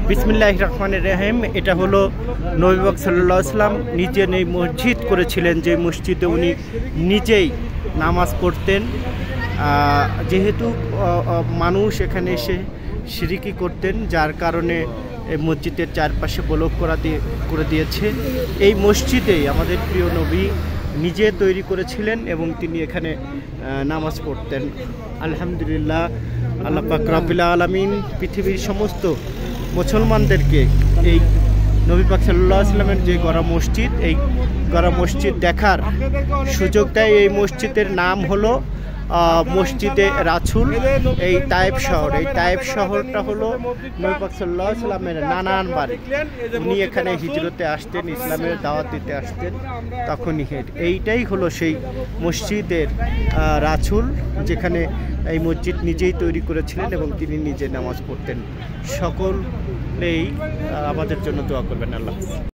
বিসমিল্লাহির রহমানির রহিম। এটা হলো নবী পাক সাল্লাল্লাহু আলাইহি ওয়াসাল্লাম নিজে এই মসজিদ করেছিলেন, যে মসজিদে উনি নিজেই নামাজ পড়তেন। যেহেতু মানুষ এখানে এসে শিরকি করতেন, যার কারণে এই মসজিদের চারপাশে ব্লক করে দিয়েছে। এই মসজিদেই আমাদের প্রিয় নবী নিজে তৈরি করেছিলেন এবং তিনি এখানে নামাজ পড়তেন। আলহামদুলিল্লাহ, আল্লাহ পাক রব্বুল আলামিন পৃথিবীর সমস্ত মুসলমানদেরকে এই নবী পাক সাল্লাল্লাহু আলাইহি ওয়াসাল্লামের যে গড়া মসজিদ, এই গড়া মসজিদ দেখার সুযোগ দেয়। এই মসজিদের নাম হলো মসজিদে রাসূল। এই তায়েফ শহর, এই তায়েফ শহরটা হলো নবী পাক সাল্লাল্লাহু আলাইহি ওয়াসাল্লামের নানান বাড়ি। উনি এখানে হিজরতে আসতেন, ইসলামের দাওয়াত দিতে আসতেন, তখনই এইটাই হলো সেই মসজিদের রাসূল, যেখানে এই মসজিদ নিজেই তৈরি করেছিলেন এবং তিনি নিজে নামাজ পড়তেন। সকলেই আমাদের জন্য দোয়া করবেন। আল্লাহ।